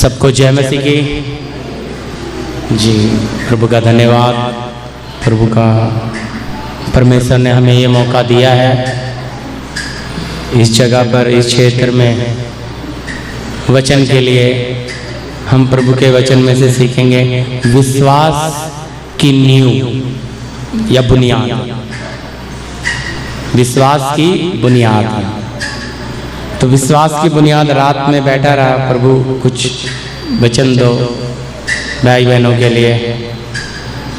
सबको जय मसीह की जी। प्रभु का धन्यवाद, प्रभु का परमेश्वर ने हमें ये मौका दिया है इस जगह पर, इस क्षेत्र में वचन के लिए। हम प्रभु के वचन में से सीखेंगे विश्वास की नींव या बुनियाद, विश्वास की बुनियाद। तो विश्वास की बुनियाद रात में बैठा रहा, प्रभु कुछ वचन दो भाई बहनों के लिए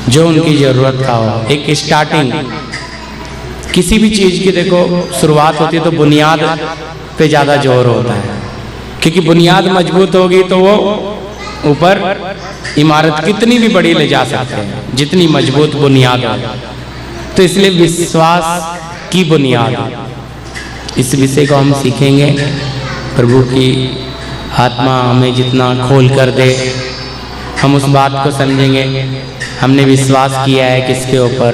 जो उनकी ज़रूरत का हो। एक स्टार्टिंग किसी भी चीज़ की देखो शुरुआत होती है तो बुनियाद पे ज़्यादा जोर होता है, क्योंकि बुनियाद मजबूत होगी तो वो ऊपर इमारत कितनी भी बड़ी ले जा सकते हैं जितनी मजबूत बुनियाद हो। तो इसलिए विश्वास की बुनियाद, इस विषय को हम सीखेंगे। प्रभु की आत्मा हमें जितना खोल कर दे हम उस बात को समझेंगे। हमने विश्वास किया है किसके ऊपर,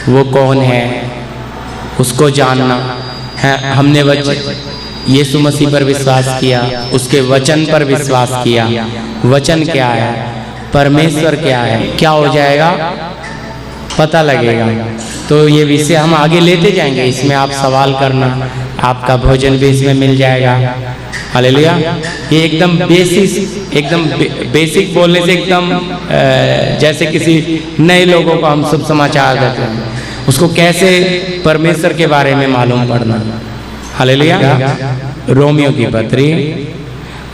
वो कौन है उसको जानना है। हमने यीशु मसीह पर विश्वास किया, उसके वचन पर विश्वास किया। वचन क्या है, परमेश्वर क्या है, क्या हो जाएगा पता लगेगा। तो ये विषय हम आगे लेते जाएंगे, इसमें आप सवाल करना, आपका भोजन भी इसमें मिल जाएगा। हालेलुया। ये एकदम बेसिक बोलने से एकदम जैसे किसी नए लोगों को हम सब समाचार देते हैं, उसको कैसे परमेश्वर के बारे में मालूम पड़ना। हालेलुया। रोमियो की पत्री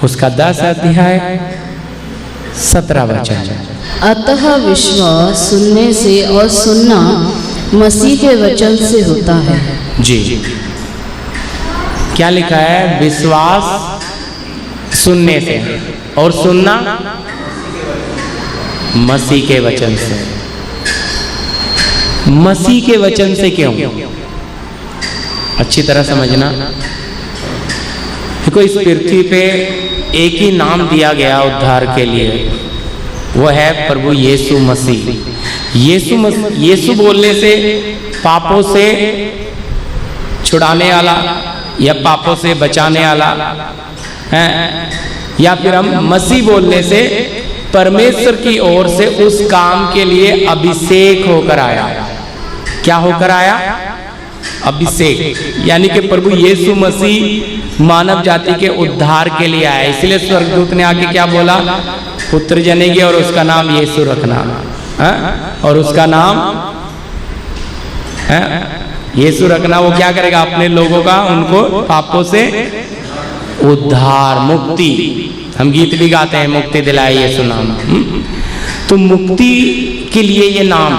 उसका 10 अध्याय 17 वचन। अतः विश्वास सुनने से और सुनना मसीह के वचन से होता है। जी क्या लिखा है, विश्वास सुनने से और सुनना मसीह के वचन से। मसीह के वचन से क्यों, अच्छी तरह समझना। देखो इस पृथ्वी पे एक ही नाम दिया गया उद्धार के लिए, वो है प्रभु यीशु मसीह। यीशु बोलने से पापों से छुड़ाने वाला या पापों से बचाने वाला है, या फिर हम मसीह बोलने से परमेश्वर की ओर से उस काम के लिए अभिषेक होकर आया। क्या होकर आया, अभिषेक। यानी कि प्रभु यीशु मसीह मानव जाति के उद्धार के लिए आया। इसलिए स्वर्गदूत ने आके क्या बोला, पुत्र जनेगी और उसका नाम यीशु रखना है? और उसका नाम यीशु रखना। वो क्या करेगा, अपने लोगों का, उनको पापों से उद्धार, मुक्ति। हम गीत भी गाते हैं, मुक्ति दिलाए यीशु नाम। तो मुक्ति के लिए ये नाम,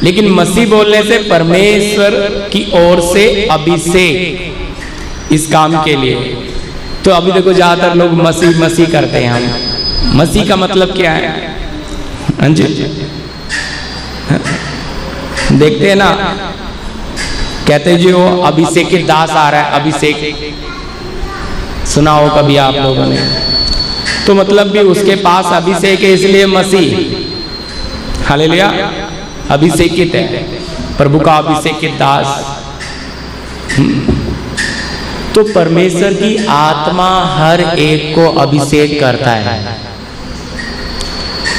लेकिन मसीह बोलने से परमेश्वर की ओर से अभिषेक इस काम के लिए। तो अभी देखो ज्यादातर लोग मसीह मसीह करते हैं। हम मसीह का मतलब क्या है, हाँ जी देखते हैं ना, कहते जी वो अभिषेक के दास आ रहा है। अभिषेक सुना हो कभी आप लोगों ने, तो मतलब भी उसके पास अभिषेक है, इसलिए मसीह। हालेलुया। अभिषेकित है, प्रभु का अभिषेकित दास। तो परमेश्वर की आत्मा हर एक को अभिषेक करता है,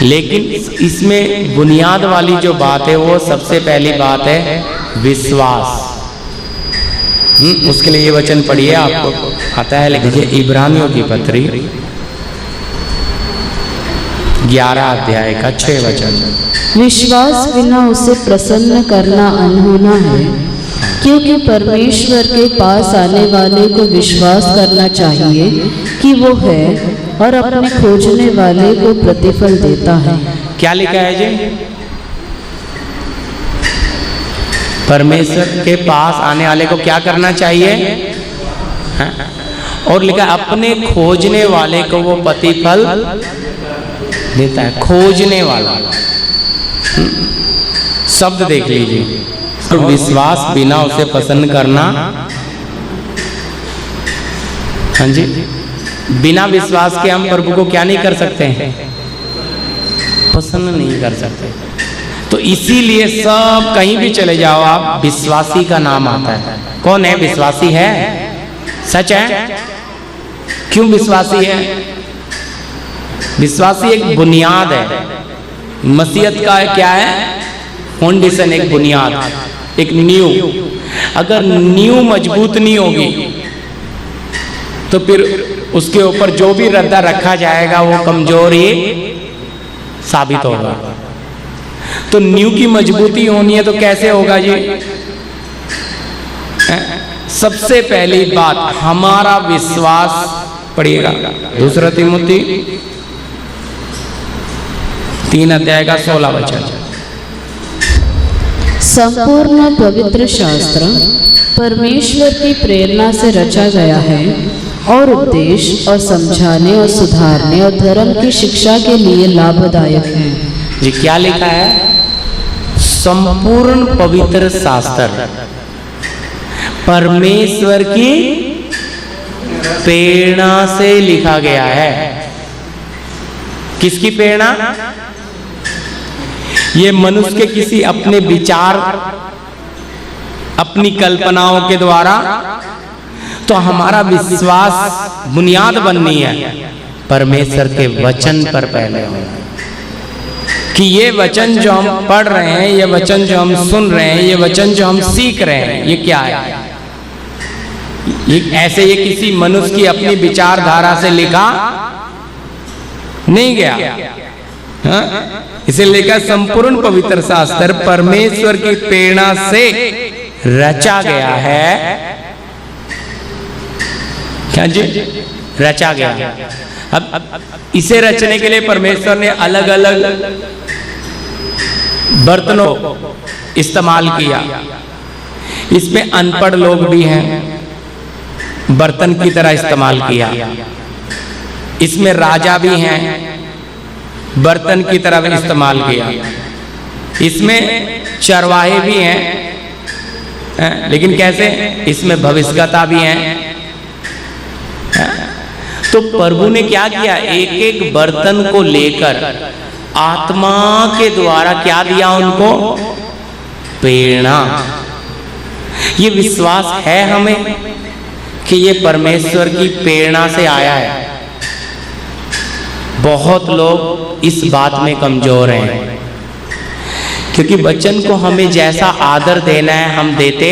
लेकिन इसमें बुनियाद वाली जो बात है वो सबसे पहली बात है विश्वास। उसके लिए ये वचन पढ़िए, आपको आता है, लिखिए इब्रानियों की पत्री 11 अध्याय का 6 वचन। विश्वास बिना उसे प्रसन्न करना अनहोना है, क्योंकि परमेश्वर के पास आने वाले को विश्वास करना चाहिए कि वो है और अपने खोजने वाले को प्रतिफल देता है। क्या लिखा है जी, परमेश्वर के पास आने वाले को क्या करना चाहिए, है? और लिखा अपने खोजने वाले को वो प्रतिफल देता है। खोजने वाला शब्द देख लीजिए। तो विश्वास बिना उसे पसंद करना, हाँ जी, बिना विश्वास के हम प्रभु को क्या नहीं कर सकते हैं, पसंद नहीं कर सकते। तो इसीलिए सब कहीं भी चले जाओ आप, विश्वासी का नाम आता है। कौन है विश्वासी है, सच है। क्यों विश्वासी है, विश्वासी एक बुनियाद है। मसीहत का क्या है? फाउंडेशन, एक बुनियाद, एक नींव। अगर नींव मजबूत नहीं होगी तो फिर उसके ऊपर जो भी रद्दा रखा जाएगा वो कमजोर ही साबित होगा। तो नींव की मजबूती होनी है तो कैसे होगा जी? सबसे पहली बात, हमारा विश्वास पढ़िएगा, 2 तीमुथी 3 अध्याय का 16 वचन। संपूर्ण पवित्र शास्त्र परमेश्वर की प्रेरणा से रचा गया है और उपदेश और समझाने और सुधारने और धर्म की शिक्षा के लिए लाभदायक है। जी क्या लिखा है? संपूर्ण पवित्र शास्त्र परमेश्वर की प्रेरणा से लिखा गया है। किसकी प्रेरणा? ये मनुष्य के किसी अपने विचार, अपनी कल्पनाओं के द्वारा। तो हमारा विश्वास बुनियाद बननी है परमेश्वर के वचन पर पहले कि ये वचन जो हम पढ़ रहे हैं, ये वचन जो हम सुन रहे हैं, ये वचन जो हम सीख रहे हैं, ये क्या है? ये किसी मनुष्य की अपनी विचारधारा से लिखा नहीं गया। हाँ? इसे लेकर संपूर्ण पवित्र शास्त्र परमेश्वर की प्रेरणा से रचा गया है। क्या जी? रचा गया। अब इसे रचने के लिए परमेश्वर ने अलग अलग बर्तनों इस्तेमाल किया। इसमें अनपढ़ लोग भी हैं, बर्तन की तरह इस्तेमाल किया। इसमें राजा भी हैं, बर्तन की तरह भी इस्तेमाल किया। इसमें चरवाहे भी हैं, लेकिन कैसे? इसमें भविष्यवक्ता भी हैं। तो प्रभु ने क्या किया? एक एक बर्तन को लेकर आत्मा के द्वारा क्या दिया उनको? प्रेरणा। ये विश्वास है हमें कि ये परमेश्वर की प्रेरणा से आया है। बहुत लोग इस बात में कमजोर हैं, क्योंकि वचन को हमें जैसा आदर देना है हम देते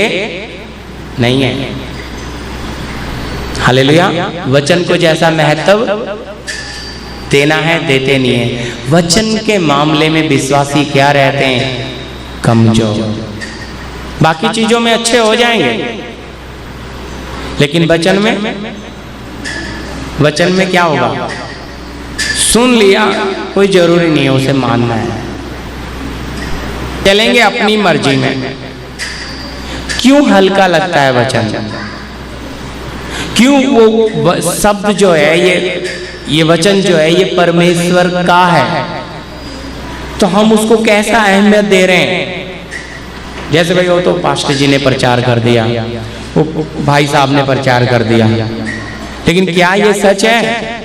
नहीं है। हालेलुया। वचन को जैसा महत्व देना है देते नहीं है। वचन के मामले में विश्वासी क्या रहते हैं? कमजोर। बाकी चीजों में अच्छे हो जाएंगे, लेकिन वचन में क्या होगा? सुन लिया, कोई जरूरी नहीं है उसे मानना है, चलेंगे अपनी मर्जी में। क्यों हल्का लगता है वचन? क्यों वो शब्द जो है, ये वचन जो है, ये परमेश्वर का है, तो हम उसको कैसा अहमियत दे रहे हैं? जैसे भाई वो तो पास्टर जी ने प्रचार कर दिया, वो भाई साहब ने प्रचार कर दिया, लेकिन क्या ये सच है?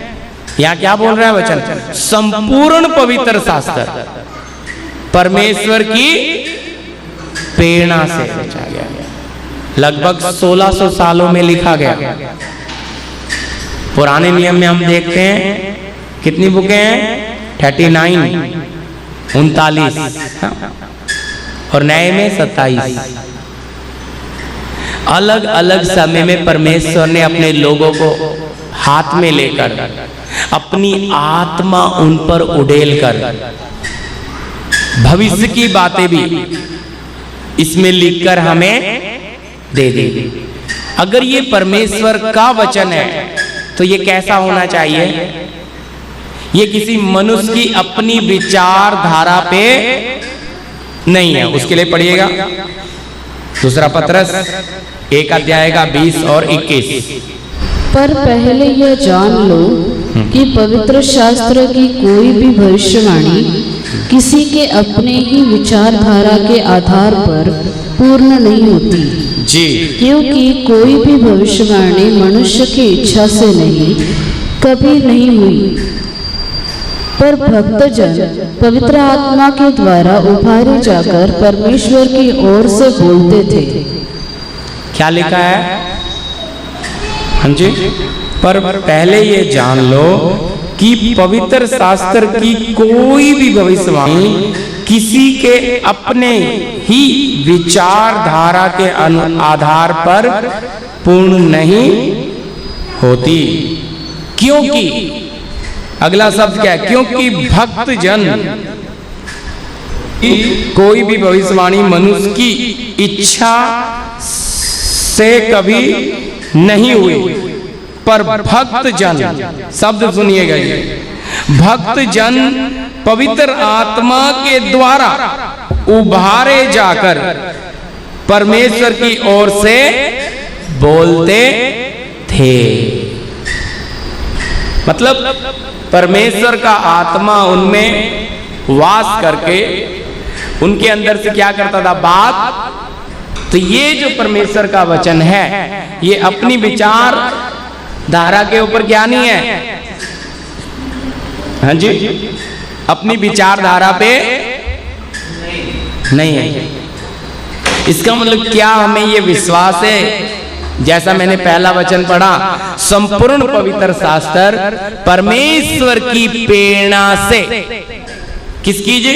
यहाँ क्या बोल रहा है वचन? संपूर्ण पवित्र शास्त्र परमेश्वर की प्रेरणा से रचा गया। लगभग 1600 सालों में लिखा गया। पुराने नियम में हम देखते हैं कितनी बुकें हैं? 39 और नए में 27। अलग अलग समय में परमेश्वर ने अपने लोगों को हाथ में लेकर अपनी आत्मा उन पर उड़ेल कर भविष्य की बातें भी इसमें लिखकर हमें दे दी। अगर ये परमेश्वर का वचन है तो ये कैसा होना चाहिए? ये किसी मनुष्य की अपनी विचारधारा पे नहीं है। उसके लिए पढ़िएगा 2 पत्रस 1 अध्याय का 20 और 21। पर पहले यह जान लो कि पवित्र शास्त्र की कोई भी भविष्यवाणी किसी के अपने ही विचारधारा के आधार पर पूर्ण नहीं होती जी, क्योंकि कोई भी भविष्यवाणी मनुष्य की इच्छा से नहीं, कभी नहीं हुई, पर भक्तजन पवित्र आत्मा के द्वारा उभारे जाकर परमेश्वर की ओर से बोलते थे। क्या लिखा है? हाँ जी, पर पहले ये जान लो कि पवित्र शास्त्र की कोई भी भविष्यवाणी किसी के अपने ही विचारधारा के आधार पर पूर्ण नहीं होती। क्योंकि अगला शब्द क्या है? क्योंकि भक्त जन, कोई भी भविष्यवाणी मनुष्य की इच्छा से कभी नहीं हुई, पर भक्त जन, शब्द सुनिएगा ये, भक्त जन पवित्र आत्मा के द्वारा उभारे जाकर परमेश्वर की ओर से बोलते थे। मतलब परमेश्वर का आत्मा उनमें वास करके उनके अंदर से क्या करता था? बात। तो ये जो परमेश्वर का वचन है, ये अपनी विचार धारा के ऊपर क्या नहीं है? हाँ जी, अपनी विचारधारा पे नहीं है। इसका मतलब क्या? हमें ये विश्वास है, जैसा मैंने पहला वचन पढ़ा, संपूर्ण पवित्र शास्त्र परमेश्वर की प्रेरणा से, किसकी जी?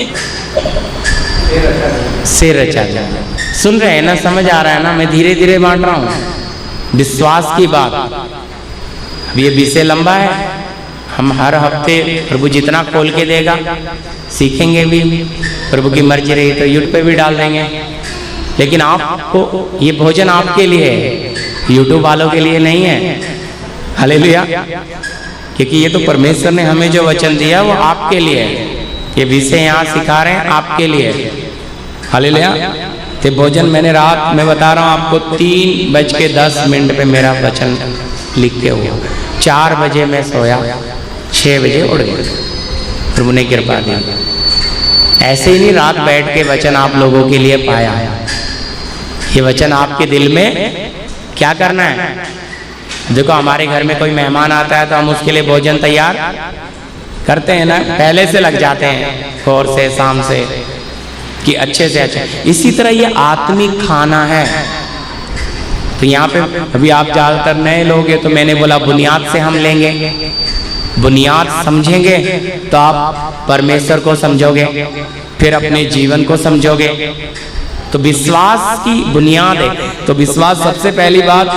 से रचा गया। सुन रहे हैं ना? समझ आ रहा है ना? मैं धीरे धीरे बांट रहा हूं विश्वास की बात। अब ये विषय लंबा है, हम हर हफ्ते प्रभु जितना खोल के देगा सीखेंगे भी। प्रभु की मर्जी रही तो यूट्यूब पे भी डाल देंगे, लेकिन आपको ये भोजन आपके लिए है, यूट्यूब वालों के लिए नहीं है। हालेलुया। क्योंकि ये तो परमेश्वर ने हमें जो वचन दिया वो आपके लिए है। ये विषय यहाँ सिखा रहे हैं आपके लिए। हालेलुया। तो भोजन मैंने रात में बता रहा हूँ आपको 3:10 पे मेरा वचन लिख के हुआ, 4 बजे मैं सोया, 6 बजे उठ गया। प्रभु ने कृपा दी। ऐसे ही नहीं रात बैठ के वचन आप लोगों के लिए पाया। ये वचन आपके दिल में क्या करना है? देखो हमारे घर में कोई मेहमान आता है तो हम उसके लिए भोजन तैयार करते हैं ना, पहले से लग जाते हैं भोर से शाम से कि अच्छे से अच्छा। इसी तरह ये आत्मिक खाना है। तो यहाँ पे अभी आप ज़्यादातर नए लोग हैं तो मैंने बोला बुनियाद से हम लेंगे। बुनियाद समझेंगे तो आप परमेश्वर को समझोगे, फिर अपने जीवन को समझोगे। तो विश्वास की बुनियाद है। तो विश्वास सबसे पहली बात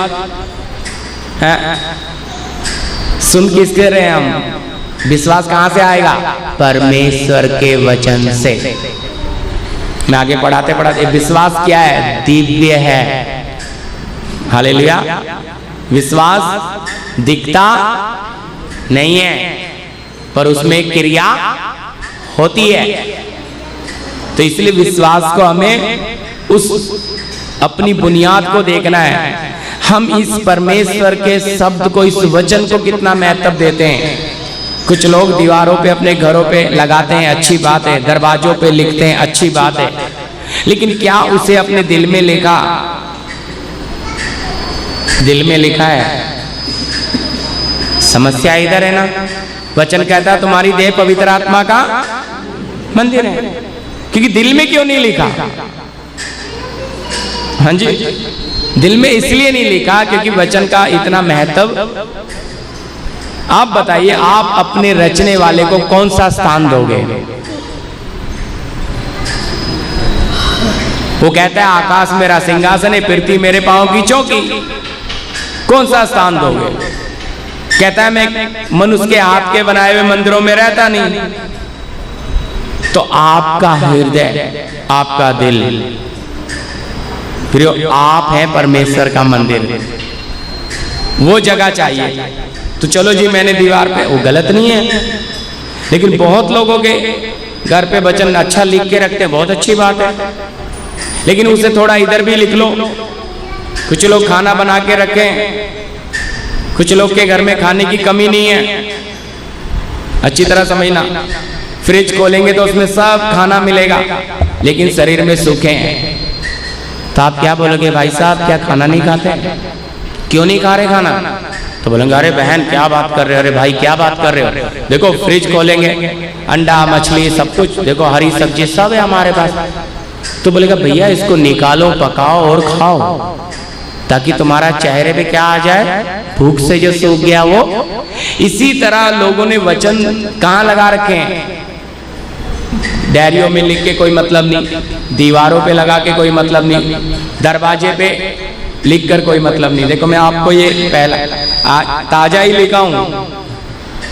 है, सुन किसके रहे हम? विश्वास कहाँ से आएगा? परमेश्वर के वचन से। मैं आगे पढ़ाते पढ़ाते, विश्वास क्या है? दिव्य है। हालेलुया। विश्वास दिखता नहीं है, पर उसमें क्रिया होती है। तो इसलिए विश्वास को हमें उस अपनी बुनियाद को देखना है। हम इस परमेश्वर के शब्द को, इस वचन को कितना महत्व देते हैं। कुछ लोग दीवारों पे, अपने घरों पे लगाते हैं, अच्छी बात है, दरवाजों पे लिखते हैं, अच्छी बात है, लेकिन क्या उसे अपने दिल में लिखा? दिल में लिखा है? समस्या इधर है ना। वचन कहता है तुम्हारी देह पवित्र आत्मा का मंदिर है, क्योंकि दिल में क्यों नहीं लिखा? हाँ जी, दिल में इसलिए नहीं लिखा क्योंकि वचन का इतना महत्व। आप बताइए, आप अपने रचने वाले को कौन सा स्थान दोगे? वो कहता है आकाश मेरा सिंहासन है, पृथ्वी मेरे पांव की चौकी। कौन सा स्थान दोगे? कहता है मैं मनुष्य के हाथ के बनाए हुए मंदिरों में रहता नहीं। तो आपका हृदय, आपका दिल, प्रियो, आप हैं परमेश्वर का मंदिर। वो जगह चाहिए। तो चलो जी, मैंने दीवार पे, वो गलत नहीं है, लेकिन बहुत लोगों के घर पे वचन अच्छा लिख के रखते हैं, बहुत अच्छी बात है, लेकिन उसे थोड़ा इधर भी लिख लो। कुछ लोग खाना बना के रखें, कुछ लोग के घर में खाने की कमी नहीं है। अच्छी तरह समझना, फ्रिज खोलेंगे तो उसमें सब खाना मिलेगा, लेकिन शरीर में सूखे हैं। तो आप क्या बोलोगे? भाई साहब क्या खाना नहीं खाते? क्यों नहीं खा रहे खाना? तो बोलेंगे अरे बहन क्या बात कर रहे हो, अरे भाई क्या बात कर रहे हो, देखो फ्रिज खोलेंगे, अंडा मछली सब कुछ, देखो हरी सब्जी सब है हमारे पास। तो बोलेगा भैया इसको निकालो, पकाओ और खाओ। ताकि तुम्हारा चेहरे पे क्या आ जाए, भूख से जो सूख गया वो। इसी तरह लोगों ने वचन कहाँ लगा रखे हैं, डायरियों में लिख के कोई मतलब नहीं, दीवारों पे लगा के कोई मतलब नहीं, दरवाजे पे लिख कर कोई मतलब नहीं। देखो मैं आपको ये पहला ताजा ही लिखा हूं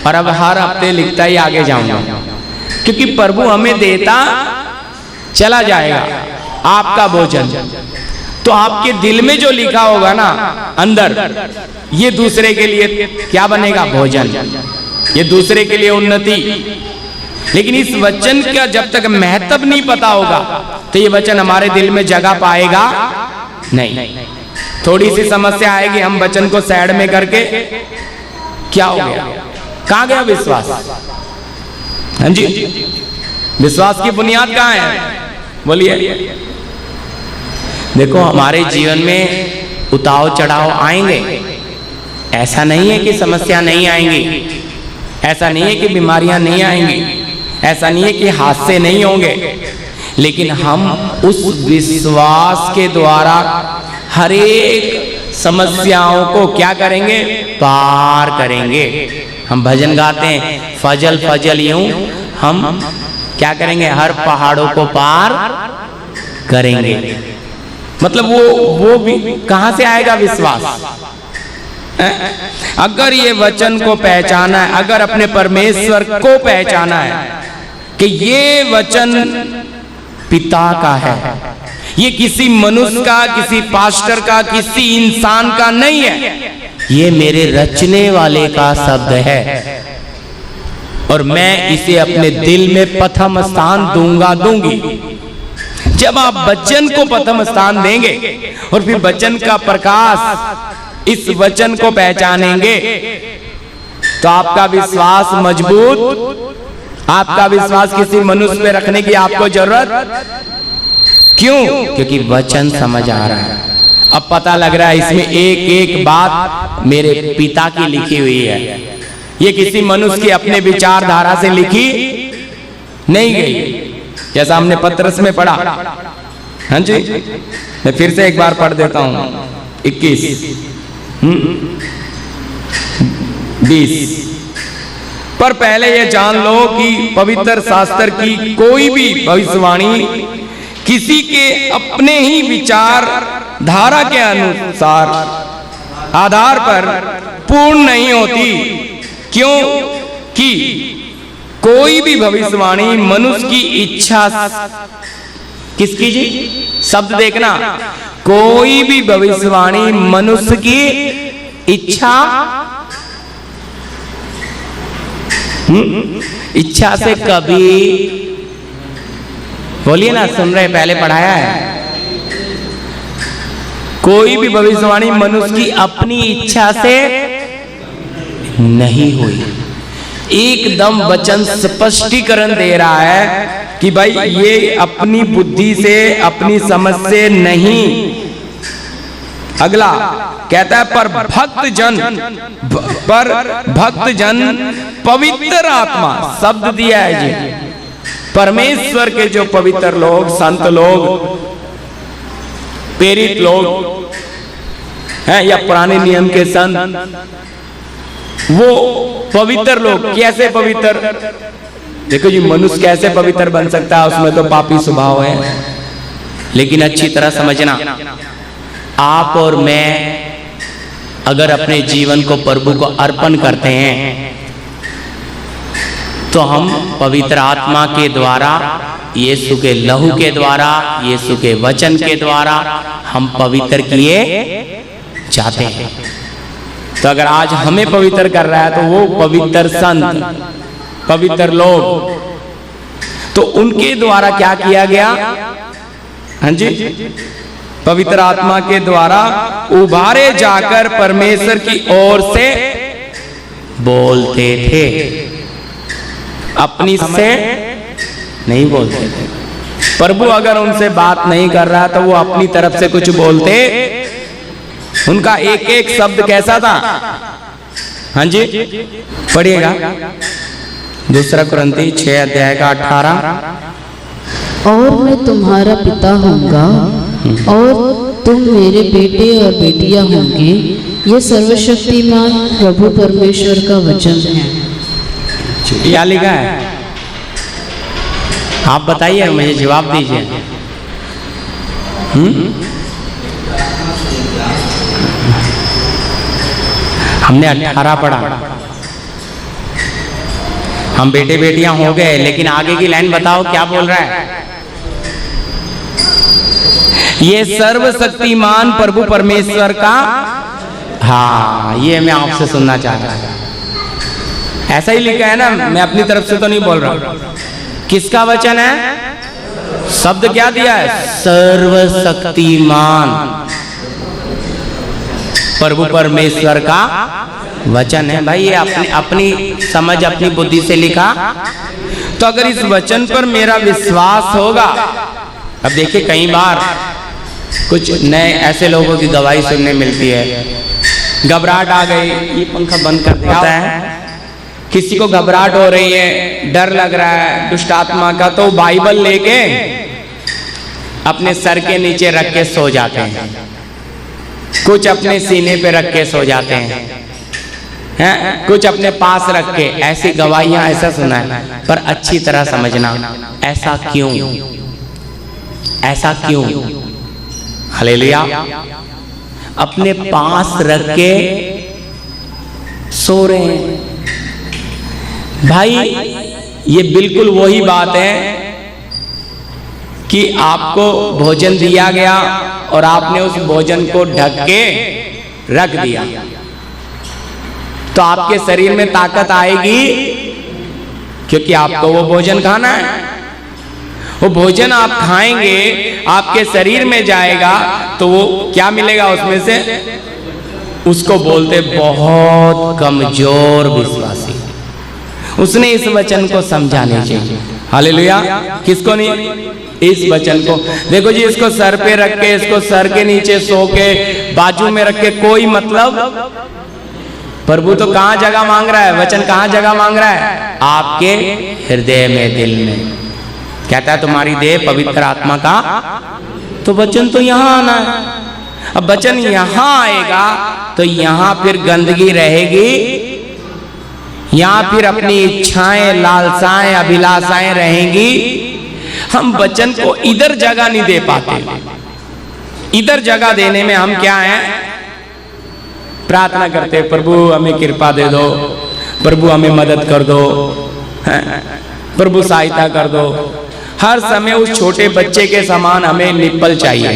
और अब हर हफ्ते लिखता ही आगे जाऊंगा, क्योंकि प्रभु हमें देता चला जाएगा आपका भोजन। तो आपके दिल में जो लिखा होगा ना अंदर, ये दूसरे के लिए क्या बनेगा, भोजन, ये दूसरे के लिए उन्नति। लेकिन इस वचन का जब तक महत्व नहीं पता होगा तो ये वचन हमारे दिल में जगह पाएगा नहीं। थोड़ी सी समस्या आएगी, हम वचन को साइड में करके क्या हो गया, कहां गया विश्वास? हाँ जी, विश्वास की बुनियाद कहां है, बोलिए। देखो हमारे जीवन में उतार चढ़ाव आएंगे, ऐसा नहीं है कि समस्या नहीं आएंगी, ऐसा नहीं है कि बीमारियां नहीं आएंगी, ऐसा नहीं है कि हादसे नहीं होंगे, लेकिन हम उस विश्वास के द्वारा हर एक समस्याओं को क्या करेंगे, पार करेंगे। हम भजन गाते हैं, फजल फजल यूं हम क्या करेंगे, हर पहाड़ों को पार करेंगे। मतलब वो भी कहां से आएगा विश्वास? अगर ये वचन को पहचाना है, अगर अपने परमेश्वर को पहचाना है कि ये वचन पिता का है, ये किसी मनुष्य का, किसी पास्टर का, किसी इंसान का नहीं है, ये मेरे रचने वाले का शब्द है और मैं इसे अपने दिल में प्रथम स्थान दूंगी। जब आप वचन को प्रथम स्थान देंगे और फिर वचन का प्रकाश इस वचन को पहचानेंगे तो आपका विश्वास मजबूत, आपका विश्वास किसी मनुष्य पे रखने की आपको जरूरत क्यों? क्योंकि वचन समझ आ रहा है, अब पता लग रहा है इसमें एक एक बात मेरे पिता की लिखी हुई है, ये किसी मनुष्य की अपने विचारधारा से लिखी नहीं गई। जैसा हमने पत्रस में पढ़ा, हाँ जी, मैं फिर से एक बार पढ़ देता हूं 21, 20। पर पहले ये जान लो कि पवित्र शास्त्र की कोई भी भविष्यवाणी किसी के अपने ही विचार धारा के अनुसार आधार पर पूर्ण नहीं होती, क्योंकि कोई भी भविष्यवाणी मनुष्य की इच्छा, किसकी जी, शब्द देखना, कोई भी भविष्यवाणी मनुष्य की इच्छा इच्छा से कभी, बोलिए ना, सुन रहे, पहले पढ़ाया है, कोई भी भविष्यवाणी मनुष्य की अपनी इच्छा से नहीं हुई। एकदम वचन स्पष्टीकरण दे रहा है कि भाई ये अपनी बुद्धि से, अपनी समझ से नहीं। अगला कहता है पर भक्त जन पवित्र आत्मा, शब्द दिया है जी, परमेश्वर के जो पवित्र लोग, संत लोग, प्रेरित लोग हैं या पुराने नियम के संत, वो पवित्र लोग कैसे पवित्र? देखो जी, मनुष्य कैसे पवित्र बन सकता है, उसमें तो पापी स्वभाव है। लेकिन अच्छी तरह समझना, आप और मैं अगर अपने जीवन को प्रभु को अर्पण करते हैं तो हम पवित्र आत्मा के द्वारा, यीशु के लहू के द्वारा, यीशु के वचन के द्वारा हम पवित्र किए जाते हैं। तो अगर आज हमें पवित्र कर रहा है तो वो पवित्र संत, पवित्र लोग, तो उनके द्वारा क्या किया गया? हाँ जी, पवित्र आत्मा के द्वारा उभारे जाकर परमेश्वर की ओर से बोलते थे, अपनी से नहीं बोलते थे। प्रभु अगर उनसे बात नहीं कर रहा तो वो अपनी तरफ से कुछ बोलते। उनका एक एक शब्द कैसा था? हाँ जी, पढ़िएगा, 2 कुरिन्थी 6 अध्याय का 18। और मैं तुम्हारा पिता होऊंगा और तुम मेरे बेटे और बेटियां होंगे, ये सर्वशक्तिमान प्रभु परमेश्वर का वचन है। क्या लिखा है आप बताइए, मुझे जवाब दीजिए। हमने 18 पढ़ा, हम बेटे बेटियां हो गए, लेकिन आगे की लाइन बताओ क्या बोल रहा है। ये सर्वशक्तिमान प्रभु परमेश्वर का, हाँ ये मैं आपसे सुनना चाहता था। ऐसा ही लिखा है ना, मैं अपनी तरफ से तो नहीं बोल रहा। किसका वचन है? शब्द क्या दिया है? सर्वशक्तिमान प्रभु परमेश्वर का वचन है। भाई ये अपनी समझ अपनी बुद्धि से लिखा। तो अगर इस वचन पर मेरा विश्वास होगा, अब देखिए कई बार कुछ नए ऐसे लोगों की गवाही सुनने मिलती है, घबराहट आ गई, ये पंखा बंद कर देता है, किसी को घबराहट हो रही है, डर लग रहा है दुष्ट आत्मा का, तो बाइबल लेके अपने सर के नीचे रख के सो जाते हैं, कुछ अपने सीने पे रख के सो जाते हैं, कुछ अपने पास रख के। ऐसी गवाहियां ऐसा सुना है, पर अच्छी तरह समझना ऐसा क्यों, ऐसा क्यों। हालेलुया। अपने पास रख के सो रहे हैं। भाई ये बिल्कुल वही बात है कि आपको भोजन दिया गया और आपने उस भोजन को ढक के रख दिया, तो आपके शरीर में ताकत आएगी क्योंकि आपको वो भोजन खाना है। वो भोजन आप खाएंगे, आपके शरीर में जाएगा, तो वो क्या मिलेगा उसमें से? उसको बोलते बहुत कमजोर विश्वासी। उसने इस वचन को समझा नहीं चाहिए। हालेलुया। किसको नहीं? इस वचन को। देखो जी, इसको सर पे रख के, इसको सर के नीचे सो के, बाजू में रख के कोई मतलब। प्रभु तो कहां जगह मांग रहा है? वचन कहां जगह मांग रहा है? आपके हृदय में, दिल में। कहता है तुम्हारी देह पवित्र आत्मा का, तो वचन तो यहां आना है। अब वचन यहां आएगा तो यहां फिर गंदगी रहेगी, यहां फिर अपनी इच्छाएं, लालसाएं, अभिलाषाएं रहेंगी। हम वचन को इधर जगह नहीं दे पाते। इधर जगह देने में हम क्या हैं? प्रार्थना करते, प्रभु हमें कृपा दे दो, प्रभु हमें मदद कर दो, प्रभु सहायता कर दो। हर समय उस छोटे बच्चे के समान हमें निप्पल चाहिए,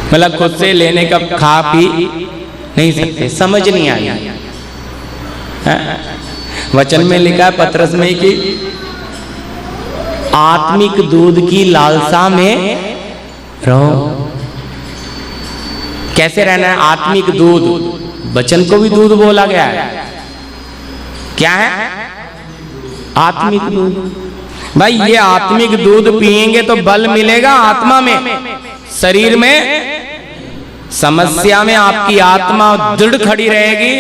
मतलब खुद से लेने का खा पी नहीं सकते। समझ नहीं आई। वचन में लिखा है पत्रस में कि आत्मिक दूध की लालसा में रहो। कैसे रहना है? आत्मिक दूध। वचन को भी दूध बोला गया है। क्या है? आत्मिक दूध। भाई ये आत्मिक दूध पिएंगे तो बल मिलेगा आत्मा में, शरीर में। समस्या में आपकी आत्मा दृढ़ खड़ी रहेगी।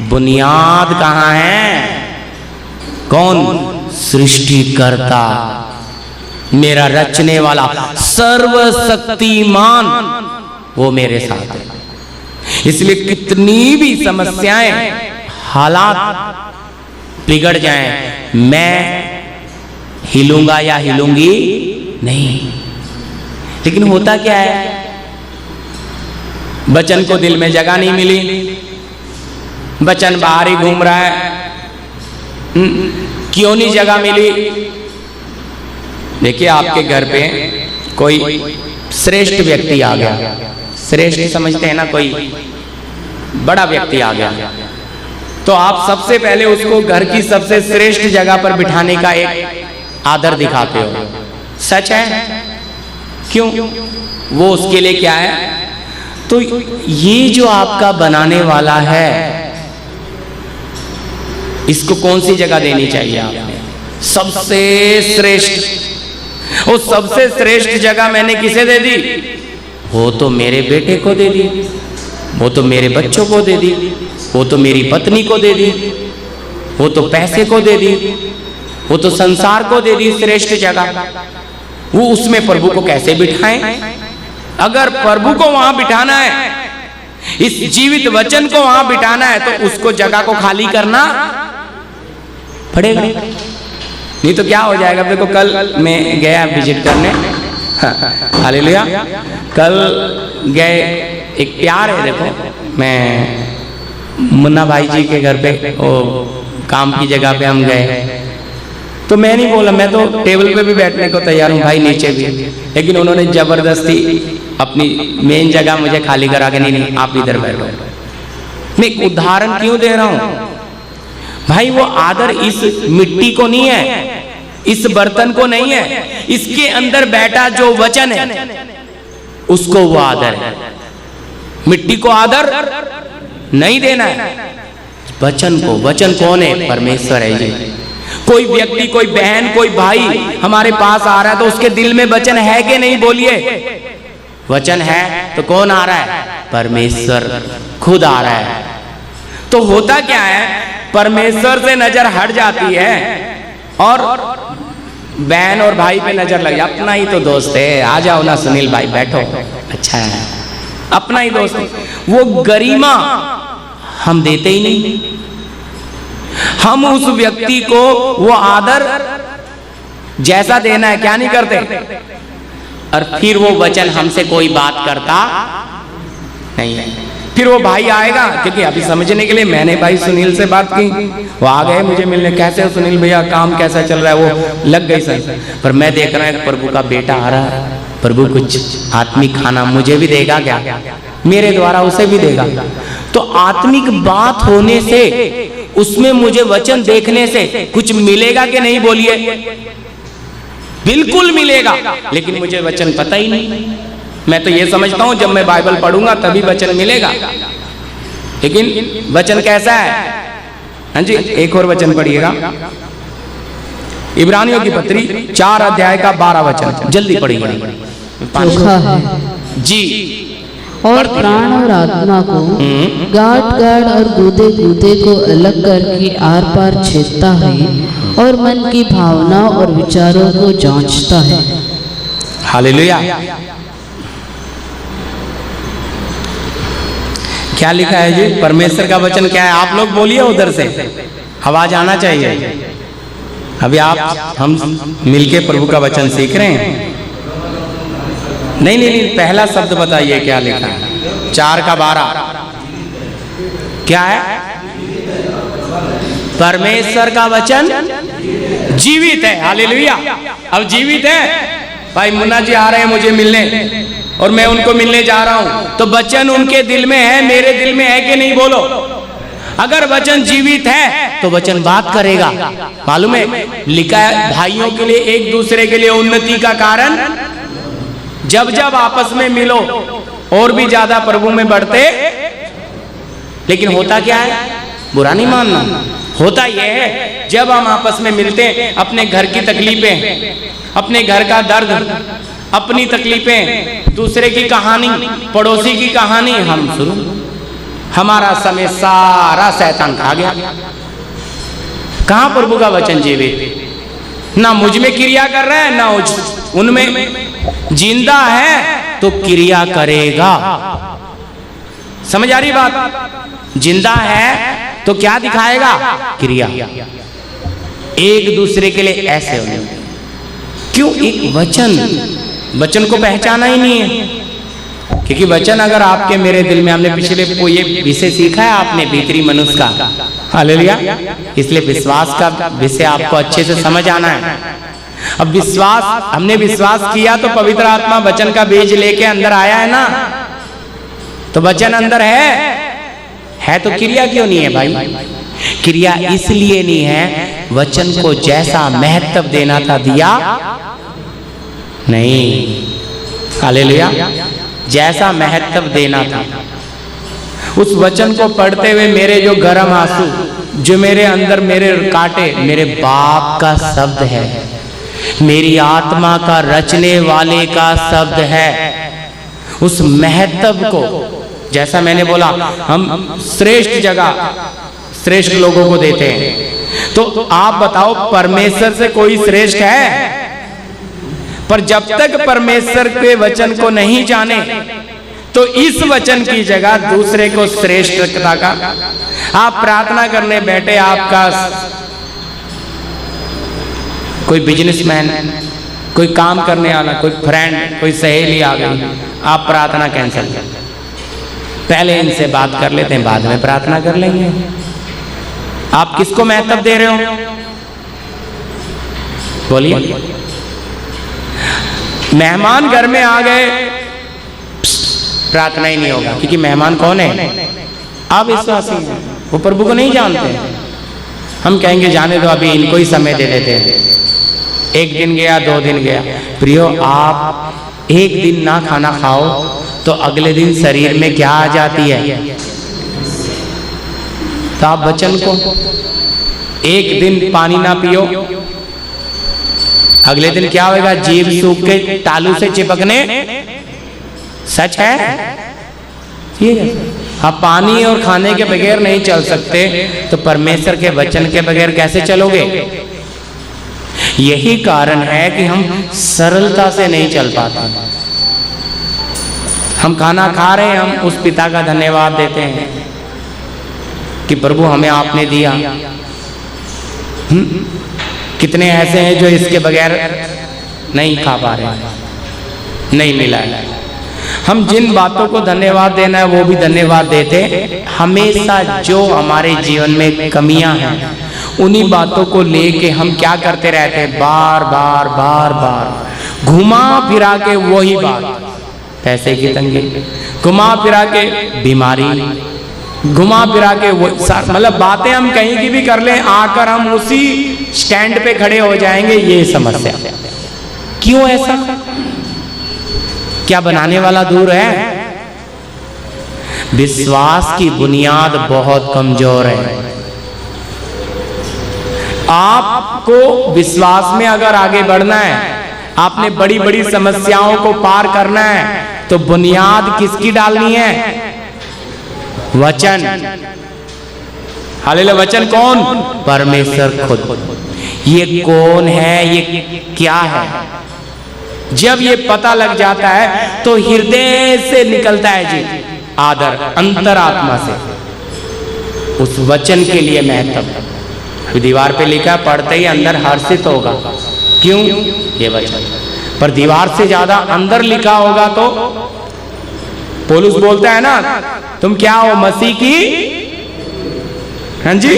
बुनियाद कहां है? कौन? सृष्टिकर्ता, मेरा रचने वाला, सर्वशक्तिमान, वो मेरे साथ है। इसलिए कितनी भी समस्याएं, हालात बिगड़ जाएं, मैं हिलूंगा या हिलूंगी नहीं। लेकिन होता क्या है? वचन को दिल में जगह नहीं मिली, वचन बाहर ही घूम रहा है। क्यों नहीं जगह मिली? देखिए आपके घर पे कोई श्रेष्ठ व्यक्ति आ गया, श्रेष्ठ समझते हैं ना, कोई बड़ा व्यक्ति आ गया, तो आप सबसे पहले उसको घर की सबसे श्रेष्ठ जगह पर बिठाने का एक आदर दिखाते हो। सच है? क्यों? वो उसके लिए क्या है? तो ये जो आपका बनाने वाला है, इसको कौन सी जगह देनी चाहिए आपने? सबसे श्रेष्ठ। वो सबसे श्रेष्ठ जगह मैंने किसे दे दी? वो तो मेरे बेटे को दे दी, वो तो मेरे बच्चों को दे दी, वो तो मेरी पत्नी को दे दी, वो तो पैसे को दे दी, वो तो संसार को दे दी श्रेष्ठ जगह। वो उसमें प्रभु को कैसे बिठाएं? अगर प्रभु को वहां बिठाना है, इस जीवित वचन को वहां बिठाना है, तो उसको जगह को खाली करना पड़ेगा। नहीं तो क्या हो जाएगा? देखो कल मैं गया विजिट करने, हालेलुया, कल गए, एक प्यार है, देखो मैं मुन्ना भाई जी के घर पे, वो काम की जगह पे हम गए, तो मैं नहीं बोला, मैं तो टेबल पे भी बैठने को तैयार हूँ भाई, नीचे भी, लेकिन उन्होंने जबरदस्ती अपनी मेन जगह मुझे खाली करा के, नहीं आप इधर बैठो। मैं एक उदाहरण क्यों दे रहा हूँ भाई? वो आदर इस मिट्टी को नहीं है, इस बर्तन को नहीं है, इसके अंदर बैठा जो वचन है उसको वो आदर है। मिट्टी को आदर नहीं देना है, वचन को। वचन कौन है? परमेश्वर है जी। कोई व्यक्ति, कोई बहन, कोई भाई हमारे पास आ रहा है तो उसके दिल में वचन है कि नहीं? बोलिए, वचन है तो कौन आ रहा है? परमेश्वर खुद आ रहा है। तो होता क्या है, परमेश्वर से नजर हट जाती है और बहन और भाई पे नजर लग जाती। अपना ही तो दोस्त है, आ जाओ ना सुनील भाई, बैठो, अच्छा है, अपना ही दोस्त है। वो गरिमा हम देते ही नहीं। हम उस व्यक्ति को वो आदर जैसा देना है क्या नहीं करते, और फिर वो वचन हमसे कोई बात करता नहीं है। फिर वो भाई आएगा, क्योंकि अभी समझने के लिए मैंने भाई सुनील से बात की, वो आ गए मुझे मिलने, कैसे हो सुनील भैया, काम कैसा चल रहा है? वो लग गई सर, पर मैं देख रहा हूँ प्रभु का बेटा आ रहा है, प्रभु कुछ आत्मिक खाना मुझे भी देगा क्या? मेरे द्वारा उसे भी देगा। तो आत्मिक बात होने से, उसमें मुझे वचन देखने से कुछ मिलेगा कि नहीं? बोलिए, बिल्कुल मिलेगा, लेकिन मुझे वचन पता ही नहीं। मैं तो ये समझता हूं जब मैं बाइबल पढ़ूंगा तभी वचन मिलेगा, लेकिन वचन कैसा है? हाँ जी, एक और वचन पढ़िएगा, इब्रानियों की पत्री 4 अध्याय का 12 वचन, जल्दी पढ़िएगा। चोखा है जी, और प्राण और आत्मा को गांठ गांठ और गूदे गूदे को अलग करके आर पार छेदता है और मन की भावना और विचारों को जांचता है। हालेलुया। क्या लिखा है जी? परमेश्वर का वचन क्या है? आप लोग बोलिए उधर से, आवाज आना चाहिए। अभी आप हम मिलके प्रभु का वचन सीख रहे हैं। नहीं, पहला शब्द बताइए क्या लिखा है? 4 का 12 क्या है? परमेश्वर का वचन जीवित है। हालेलुया। अब जीवित है, भाई मुन्ना जी आ रहे हैं मुझे मिलने और मैं उनको मिलने जा रहा हूं, तो वचन उनके दिल में है, मेरे दिल में है कि नहीं? बोलो। अगर वचन जीवित है तो वचन बात करेगा। मालूम है, लिखा है भाइयों के लिए, एक दूसरे के लिए उन्नति का कारण, जब जब आपस में मिलो और भी ज्यादा प्रभु में बढ़ते। लेकिन होता क्या है? बुरा नहीं मानना, होता यह है जब हम आपस में मिलते हैं, अपने घर की तकलीफें, अपने घर का दर्द, अपनी तकलीफें, दूसरे की कहानी, पड़ोसी की कहानी हम सुनो, हमारा समय सारा शैतान खा गया। कहां प्रभु का वचन जीवित? ना मुझ में क्रिया कर रहा है, ना उनमें। जिंदा है तो क्रिया करेगा। समझ आ रही बात? जिंदा है तो क्या दिखाएगा? क्रिया। एक दूसरे के लिए ऐसे होने, क्यों? एक वचन को पहचाना ही नहीं है। क्योंकि वचन अगर आपके मेरे दिल में, हमने पिछले को ये विषय सीखा है आपने, भीतरी मनुष्य का, हालेलुया। इसलिए विश्वास का विषय आपको अच्छे से समझ आना है। अब विश्वास, हमने विश्वास किया तो पवित्र आत्मा वचन का बीज लेके अंदर आया है ना, तो वचन अंदर है तो क्रिया क्यों नहीं है भाई? क्रिया इसलिए नहीं है, वचन को जैसा महत्व देना था दिया नहीं। हालेलुया। जैसा महत्व देना था, उस वचन को पढ़ते हुए मेरे जो गर्म आंसू, जो मेरे अंदर मेरे काटे, मेरे बाप का शब्द है, मेरी आत्मा का रचने वाले का शब्द है। उस महत्व को, जैसा मैंने बोला, हम श्रेष्ठ जगह श्रेष्ठ लोगों को देते हैं। तो आप बताओ, परमेश्वर से कोई श्रेष्ठ है? पर जब तक परमेश्वर के वचन को नहीं जाने तो इस वचन की जगह दूसरे को श्रेष्ठता का, आप प्रार्थना करने बैठे, आपका कोई बिजनेसमैन, कोई काम करने वाला, कोई फ्रेंड, कोई सहेली आ गई, आप प्रार्थना कैंसिल कर, पहले इनसे बात कर लेते हैं, बाद में प्रार्थना कर लेंगे। आप किसको महत्व दे रहे हो? बोलिए। मेहमान घर में आ गए, प्रार्थना ही नहीं होगा, क्योंकि मेहमान कौन है? अविश्वासी है, वो प्रभु को नहीं जानते। हम कहेंगे जाने दो, अभी इनको ही समय दे देते हैं। एक दिन गया, 2 दिन गया। प्रियो, आप एक दिन ना खाना खाओ तो अगले दिन शरीर में क्या आ जाती है? तो आप वचन को, एक दिन पानी ना पियो, अगले दिन क्या होगा? जीभ सूख के तालू से चिपकने। सच है ये। आप पानी और खाने के बगैर नहीं चल सकते, तो परमेश्वर के वचन के बगैर कैसे चलोगे? यही कारण है कि हम सरलता से नहीं चल पाते। हम खाना खा रहे हैं, हम उस पिता का धन्यवाद देते हैं कि प्रभु हमें आपने दिया। कितने ऐसे हैं जो इसके बगैर नहीं खा पा रहे, नहीं मिला है। हम जिन बातों को धन्यवाद देना है वो भी धन्यवाद देते। हमेशा जो हमारे जीवन में कमियां हैं उन्हीं बातों को लेके हम क्या करते रहते हैं? बार बार बार बार घुमा फिरा के वही बात, पैसे की तंगी, घुमा फिरा के बीमारी, घुमा फिरा के वो, मतलब बातें हम कहीं की भी कर लें, आकर हम उसी स्टैंड पे खड़े हो जाएंगे। ये समस्या क्यों ऐसा? क्या बनाने वाला दूर है? विश्वास की बुनियाद बहुत कमजोर है। आपको विश्वास में अगर आगे बढ़ना है, आपने बड़ी बड़ी समस्याओं को पार करना है, तो बुनियाद किसकी डालनी है? वचन। हालेलुया। वचन कौन? परमेश्वर खुद। ये कौन है? ये क्या है? जब ये पता लग जाता है तो हृदय से निकलता है जी आदर, अंतरात्मा से उस वचन के लिए महत्व। दीवार पे लिखा, पढ़ते ही अंदर हर्षित होगा। क्यों? ये वचन। पर दीवार से ज्यादा अंदर लिखा होगा तो पौलुस बोलता है ना, तुम क्या हो? मसीह की, हाँ जी,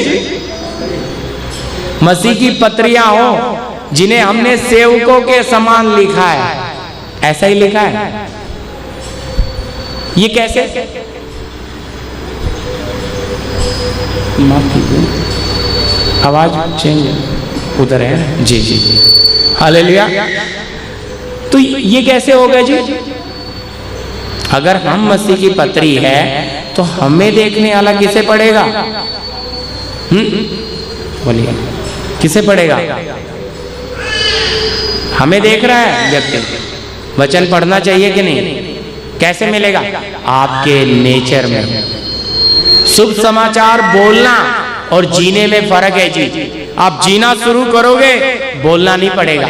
मसीह की पत्रियां हो, जिन्हें हमने सेवकों के समान लिखा है। ऐसा ही लिखा है। ये कैसे? माफ कीजिए, आवाज चेंज उधर है। जी जी जी, हालेलुया। तो ये कैसे होगा जी? अगर हम मसीह की पत्री है तो हमें देखने वाला किसे पड़ेगा? बोलिए, किसे पड़ेगा? हमें देख रहा है व्यक्ति। वचन पढ़ना चाहिए कि नहीं? कैसे मिलेगा? आपके नेचर में। शुभ समाचार बोलना और जीने में फर्क है जी। आप जीना शुरू करोगे, बोलना नहीं पड़ेगा,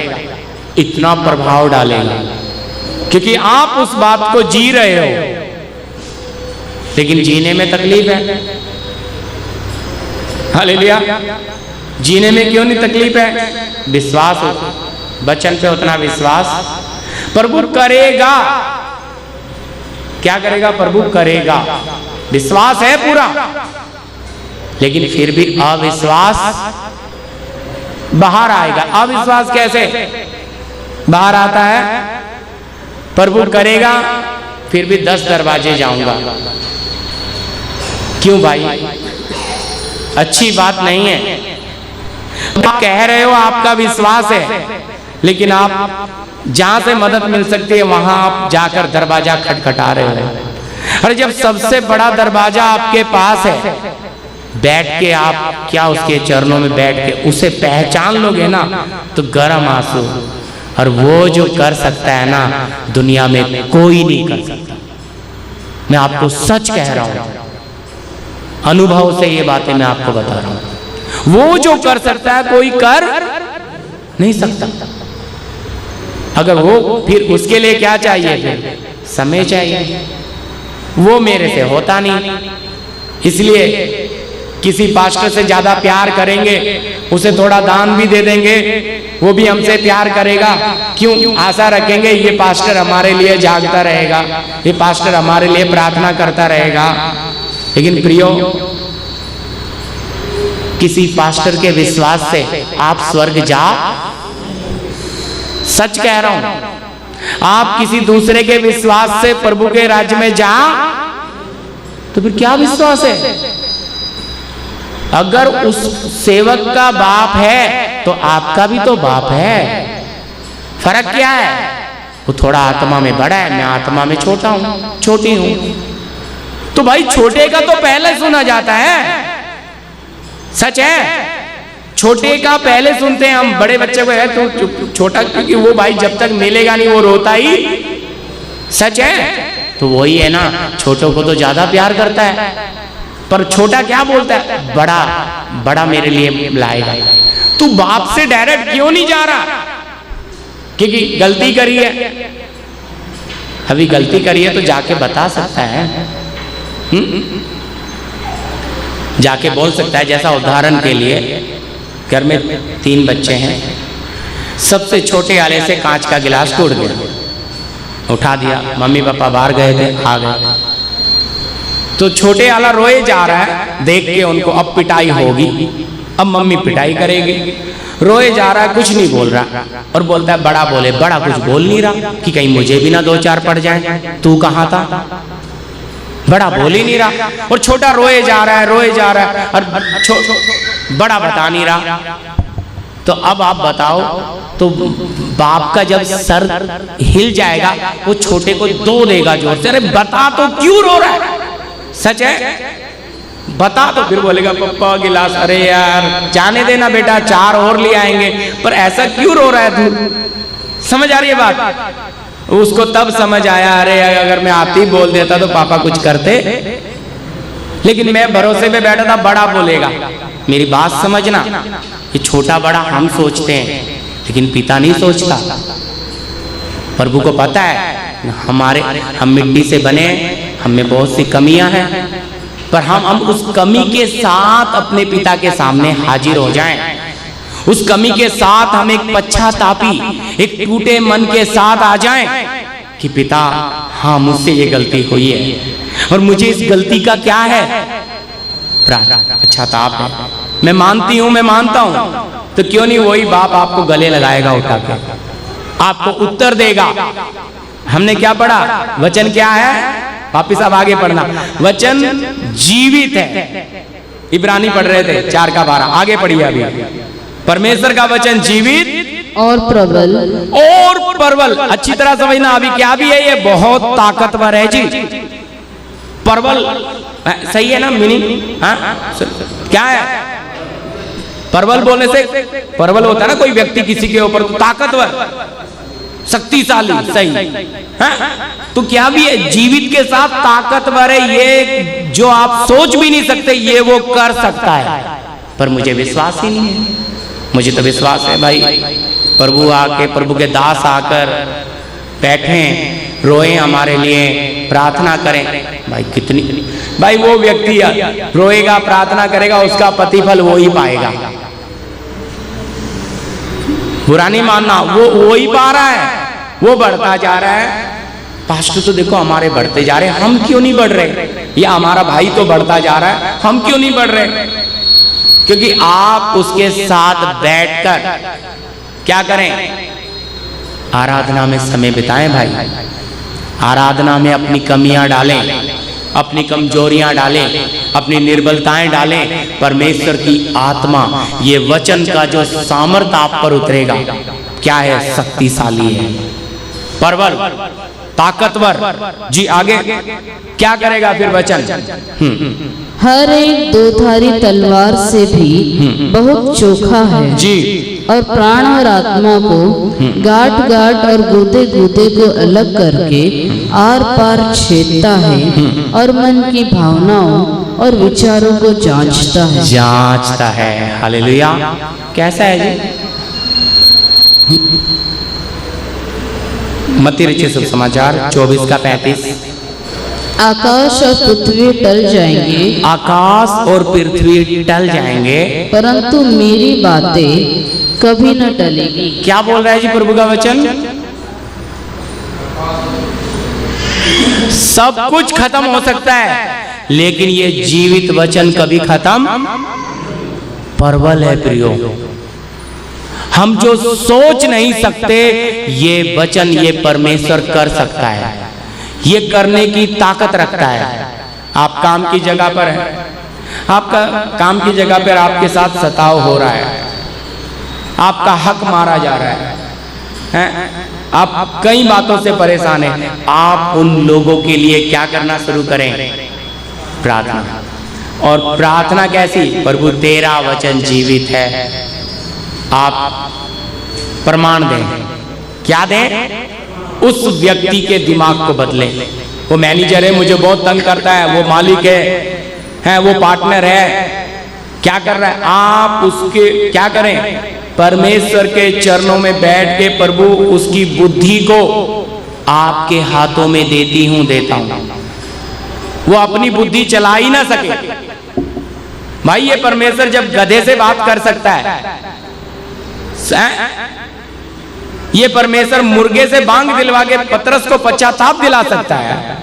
इतना प्रभाव डालेगा, क्योंकि आप उस बात को जी रहे हो। लेकिन जीने में तकलीफ है। हालेलुया। जीने में क्यों नहीं तकलीफ है? विश्वास हो, वचन पे उतना विश्वास। प्रभु करेगा। क्या करेगा? प्रभु करेगा। विश्वास है पूरा, लेकिन फिर भी अविश्वास बाहर आएगा। अविश्वास कैसे बाहर आता है? प्रभु करेगा, फिर भी 10 दरवाजे जाऊंगा। क्यों भाई? अच्छी बात नहीं है। आप कह रहे हो आपका विश्वास है, लेकिन आप जहां से मदद मिल सकती है वहां आप जाकर दरवाजा खटखटा रहे हो। अरे जब सबसे बड़ा दरवाजा आपके पास है, बैठ के आप क्या उसके चरणों में बैठ के उसे पहचान लोगे ना, तो गर्म आंसू। और वो जो कर सकता है ना, दुनिया में कोई नहीं कर सकता। मैं आपको सच कह रहा हूं, अनुभव से ये बातें मैं आपको बता रहा हूं। वो जो कर सकता है कोई कर नहीं सकता। अगर वो फिर उसके लिए क्या चाहिए, फिर समय चाहिए, वो मेरे से होता नहीं। इसलिए किसी पास्टर से ज्यादा प्यार करेंगे, उसे थोड़ा दान भी दे देंगे, वो भी हमसे प्यार करेगा। क्यों? आशा रखेंगे ये पास्टर हमारे लिए जागता रहेगा, ये पास्टर हमारे लिए प्रार्थना करता रहेगा। लेकिन प्रियो, किसी पास्टर के विश्वास से आप स्वर्ग जा, सच कह रहा हूं, आप किसी दूसरे के विश्वास से प्रभु के राज्य में जा, तो फिर क्या विश्वास है? अगर उस सेवक का बाप है तो आपका भी तो बाप है। फर्क क्या है? वो थोड़ा आत्मा में बड़ा है, मैं आत्मा में छोटा हूं, छोटी हूं। तो भाई छोटे का तो पहले सुना जाता है, सच है। छोटे का पहले सुनते हैं हम, बड़े बच्चे को है तो छोटा, क्योंकि वो भाई जब तक मिलेगा नहीं वो रोता ही, सच है। तो वही है ना, छोटों को तो ज्यादा प्यार करता है, पर छोटा क्या बोलता है? बड़ा बड़ा मेरे लिए लाएगा। तू बाप से डायरेक्ट क्यों नहीं जा रहा? क्योंकि गलती करी है, अभी गलती करी है तो जाके बता सकता है, जाके बोल सकता है। जैसा उदाहरण के लिए, घर में 3 बच्चे हैं, सबसे छोटे वाले से कांच का गिलास टूट गया, उठा दिया, मम्मी पापा बाहर गए थे, आ गए, तो छोटे वाला रोए जा रहा है देख के उनको, अब पिटाई होगी, अब मम्मी पिटाई करेगी, रोए जा रहा है, कुछ नहीं बोल रहा, और बोलता है बड़ा बोले, बड़ा कुछ बोल नहीं रहा कि कहीं मुझे भी ना 2-4 पड़ जाए, तू कहाँ था? बड़ा बोल ही नहीं रहा, और छोटा रोए जा रहा है, रोए जा रहा है, और बड़ा बता नहीं रहा। तो अब आप बताओ, तो बाप का जब सर हिल जाएगा, वो छोटे को दो देगा जोर से, अरे बता तो क्यों रो रहा है? सच है, बता तो। फिर बोलेगा पप्पा गिलास, अरे यार जाने देना बेटा, 4 और ले आएंगे, पर ऐसा क्यों रो रहा है तू? समझ आ रही है बात? उसको तब समझ आया, अरे अगर मैं आते ही बोल देता तो पापा कुछ करते, लेकिन मैं भरोसे पे बैठा था, बड़ा बोलेगा। मेरी बात समझना, ये छोटा बड़ा हम सोचते हैं, लेकिन पिता नहीं सोचता। प्रभु को पता है हम मिट्टी से बने, हमें बहुत सी कमियां हैं, पर हम उस कमी के साथ अपने पिता के सामने हाजिर हो जाएं। उस कमी के साथ हम एक पश्चातापी, एक टूटे मन के साथ आ जाएं कि पिता, हाँ मुझसे ये गलती हुई है, और मुझे इस गलती का क्या है? पश्चाताप है। मैं मानती हूं, मैं मानता हूं, तो क्यों नहीं वही बाप आपको गले लगाएगा उठा के, आपको उत्तर देगा। हमने क्या पढ़ा? वचन क्या है? वापिस अब आगे पढ़ना, वचन जीवित है। इब्रानी पढ़ रहे थे 4:12, आगे पढ़िए अभी। परमेश्वर का वचन जीवित और प्रबल, और प्रबल, अच्छी तरह समझना। अभी क्या भी है? ये बहुत ताकतवर है जी। प्रबल सही है ना मीनिंग? क्या है प्रबल? बोलने से प्रबल होता है ना कोई व्यक्ति किसी के ऊपर, ताकतवर, शक्तिशाली, सही है? तो क्या भी है? जीवित के साथ ताकतवर है, ये जो आप सोच भी नहीं सकते ये वो कर सकता है। पर मुझे विश्वास ही नहीं है। मुझे तो विश्वास है भाई, प्रभु आके, प्रभु के दास आकर बैठे, रोए हमारे लिए, प्रार्थना करें। भाई कितनी, भाई वो व्यक्ति रोएगा, प्रार्थना करेगा, उसका प्रतिफल वो ही पाएगा। बुरा नहीं मानना, वो ही पा रहा है, वो बढ़ता जा रहा है। पास्टर तो देखो हमारे बढ़ते जा रहे हैं, हम क्यों नहीं बढ़ रहे? या हमारा भाई तो बढ़ता जा रहा है, हम क्यों नहीं बढ़ रहे? क्योंकि आप उसके साथ बैठकर क्या करें? आराधना में समय बिताएं भाई। आराधना में अपनी कमियां डालें, अपनी कमजोरियां डालें, अपनी निर्बलताएं डालें। परमेश्वर की आत्मा, ये वचन का जो सामर्थ्य आप पर उतरेगा, क्या है? शक्तिशाली है, प्रबल, ताकतवर। जी आगे क्या करेगा फिर वचन? हर एक दोधारी तलवार से भी बहुत चोखा है जी, और प्राण और आत्मा को गांठ गांठ और गुदे गुदे को अलग करके आर पार छेदता है, और मन की भावनाओं और विचारों को जांचता है। हालेलुया। कैसा है जी? मत्ती रचित शुभ समाचार 24 का 35। आकाश और पृथ्वी टल जाएंगे, आकाश और पृथ्वी टल जाएंगे, परंतु मेरी बातें कभी न टलेगी। क्या बोल रहा है जी प्रभु का वचन? सब कुछ खत्म हो सकता है, लेकिन ये जीवित वचन कभी खत्म प्रबल है प्रियो। हम जो सोच नहीं सकते, ये वचन, ये परमेश्वर कर सकता है, ये करने की ताकत रखता है। आप काम की जगह पर हैं, आपका काम की जगह पर आपके साथ सताव हो रहा है, आपका हक मारा जा रहा है, आप कई बातों से परेशान हैं। आप उन लोगों के लिए क्या करना शुरू करें? प्रार्थना। और प्रार्थना कैसी? प्रभु तेरा वचन जीवित है। आप प्रमाण दें। क्या दें? उस व्यक्ति के दिमाग को बदलें। वो मैनेजर है, मुझे बहुत तंग करता है, वो मालिक है, वो पार्टनर है, क्या कर रहा है? आप उसके क्या करें? परमेश्वर के चरणों में बैठ के प्रभु उसकी बुद्धि को आपके हाथों में देता हूं। वो अपनी बुद्धि चला ही ना सके। भाई ये परमेश्वर जब गधे से बात कर सकता है, ये परमेश्वर मुर्गे से बांग दिलवा के पतरस को पश्चाताप दिला सकता है,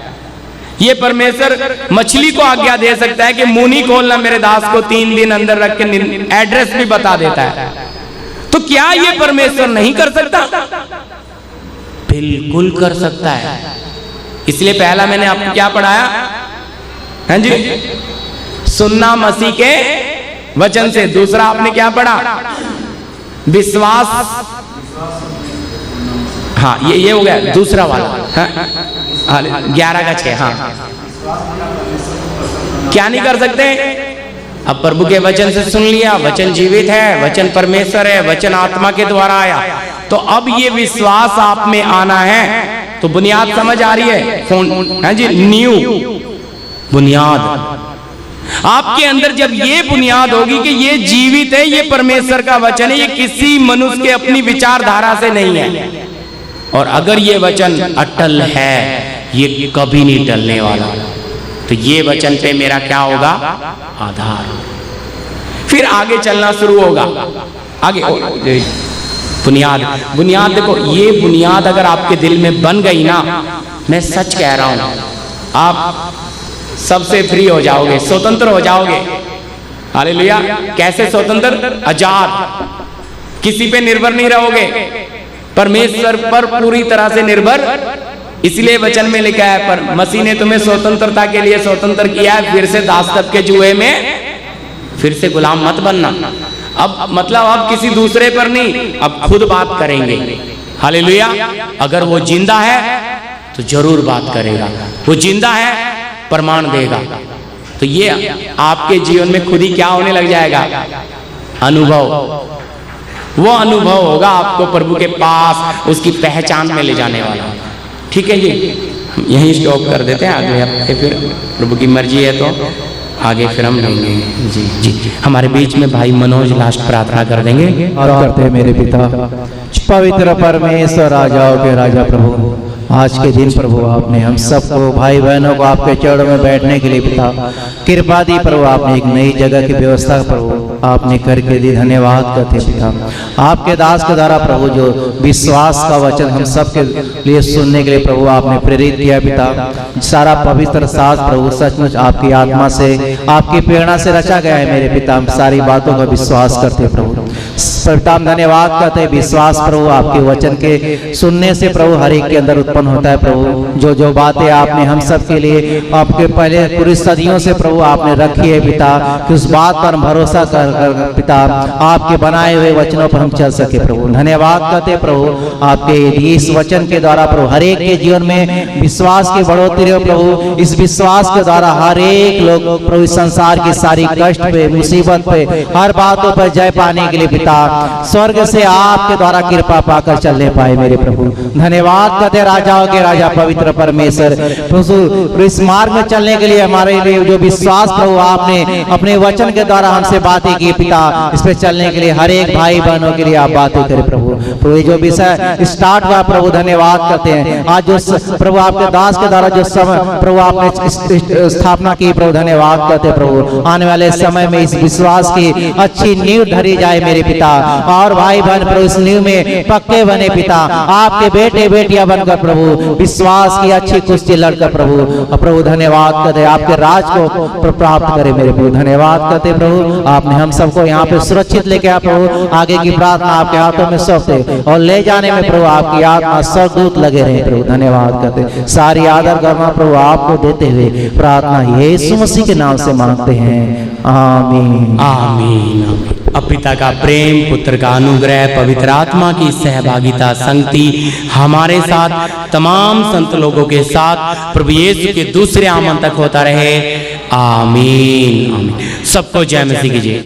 ये परमेश्वर मछली को आज्ञा दे सकता है कि मुंह नहीं खोलना मेरे दास को, 3 दिन अंदर रख के एड्रेस भी बता देता है, तो क्या ये परमेश्वर नहीं कर सकता? बिल्कुल कर सकता है। इसलिए पहला मैंने आपको क्या पढ़ाया? हाँ जी, सुनना मसीह के वचन से। दूसरा आपने क्या पढ़ा? विश्वास। हाँ ये हो गया दूसरा वाला। हाँ 11 का 6। हाँ क्या नहीं कर सकते? अब प्रभु के वचन से सुन लिया, वचन जीवित है, वचन परमेश्वर है, वचन आत्मा के द्वारा आया, तो अब ये विश्वास आप में आना है। तो बुनियाद समझ आ रही है? हाँ जी, न्यू बुनियाद आपके अंदर जब ये बुनियाद होगी कि ये जीवित है, ये परमेश्वर का वचन है, ये किसी मनुष्य के अपनी विचारधारा से नहीं है, और अगर ये वचन अटल है, ये कभी नहीं टलने वाला, तो ये वचन पे मेरा क्या होगा? आधार। फिर आगे चलना शुरू होगा। आगे बुनियाद देखो, ये बुनियाद अगर आपके दिल में बन गई ना, मैं सच कह रहा हूं, आप सबसे फ्री हो जाओगे, स्वतंत्र हो जाओगे। हालेलुया। कैसे स्वतंत्र? आजाद, किसी पे निर्भर नहीं रहोगे, परमेश्वर पर पूरी तरह से निर्भर। इसलिए वचन में लिखा है, पर मसीह ने तुम्हें स्वतंत्रता के लिए स्वतंत्र किया है, फिर से दासत्व के जुए में फिर से गुलाम मत बनना। अब मतलब अब किसी दूसरे पर नहीं, अब खुद बात करेंगे। हालेलुया। अगर वो जिंदा है तो जरूर बात करेगा, वो जिंदा है प्रमाण देगा। तो ये आपके जीवन में खुद ही क्या होने लग जाएगा? अनुभव। वो अनुभव होगा आपको प्रभु के पास, उसकी पहचान में ले जाने वाला। ठीक है जी, यहीं स्टॉप कर देते हैं, आगे फिर प्रभु की मर्जी है तो आगे फिर हम लेंगे। जी जी, हमारे बीच में भाई मनोज लास्ट प्रार्थना कर देंगे। और करते हैं मेरे पिता पवित्र परमेश्वर, राजाओं के राजा प्रभु, आज के दिन प्रभु आपने हम सबको, भाई बहनों को आपके चरणों में बैठने के लिए पिता कृपा दी प्रभु। आपने एक नई जगह की व्यवस्था प्रभु आपने करके दी, धन्यवाद करते पिता। आपके दास के द्वारा प्रभु जो विश्वास का वचन हम सबके लिए सुनने के लिए प्रभु आपने प्रेरित किया पिता। सारा पवित्र शास्त्र प्रभु सचमुच आपकी आत्मा से, आपकी प्रेरणा से रचा गया है मेरे पिता। हम सारी बातों का विश्वास करते प्रभु। पिता धन्यवाद करते हैं, विश्वास प्रभु आपके वचन के सुनने से प्रभु हर एक के अंदर उत्पन्न होता है प्रभु। जो जो बातें आपने हम सब के लिए आपके पहले पूरी सदियों से प्रभु आपने रखी है पिता, कि उस बात पर भरोसा कर पिता आपके बनाए हुए वचनों पर हम चल सके प्रभु। धन्यवाद करते प्रभु आपके इस वचन के द्वारा प्रभु हर एक के जीवन में विश्वास की बढ़ोतरी हो प्रभु। इस विश्वास के द्वारा हर एक लोग प्रभु संसार की सारी कष्ट पे, मुसीबत पे, हर बातों पर जय पाने के लिए पिता स्वर्ग से आपके द्वारा कृपा पाकर चलने पाए मेरे प्रभु। धन्यवाद करते राजाओं के राजा पवित्र परमेश्वर प्रभु, इस मार्ग में चलने के लिए हमारे लिए जो विश्वास प्रभु आपने अपने वचन के द्वारा हमसे बातें की पिता, इस पे चलने के लिए हर एक भाई बहनों के लिए आप बातें करें प्रभु। प्रभु ये जो विषय स्टार्ट हुआ प्रभु, धन्यवाद करते हैं। आज जो प्रभु आपके दास के द्वारा जो समय प्रभु आपने स्थापना की प्रभु, धन्यवाद करते प्रभु। आने वाले समय में इस विश्वास की अच्छी नींव धरी जाए मेरे पिता, और भाई बहन प्रभु इस नींव में पक्के बने पिता, आपके बेटे बेटियां बनकर प्रभु विश्वास की अच्छी कुश्ती लड़कर प्रभु। और प्रभु धन्यवाद करते आपके राज को प्राप्त करे मेरे प्रभु। धन्यवाद करते प्रभु, आपने हम सबको यहाँ पे सुरक्षित लेके आ प्रभु। आगे की प्रार्थना आपके हाथों में सौंपते और ले जाने में प्रभु आपकी आत्मा स्वर्गदूत लगे रहे प्रभु। धन्यवाद करते, सारी आदर गरिमा प्रभु आपको देते हुए प्रार्थना यीशु मसीह के नाम से मांगते हैं, आमीन आमीन। अब पिता का प्रेम, पुत्र का अनुग्रह, पवित्र आत्मा की सहभागिता, संगति हमारे साथ तमाम संत लोगों के साथ प्रभु यीशु के दूसरे आगमन तक होता रहे, आमीन आमीन। सबको जय मसीह कीजिए।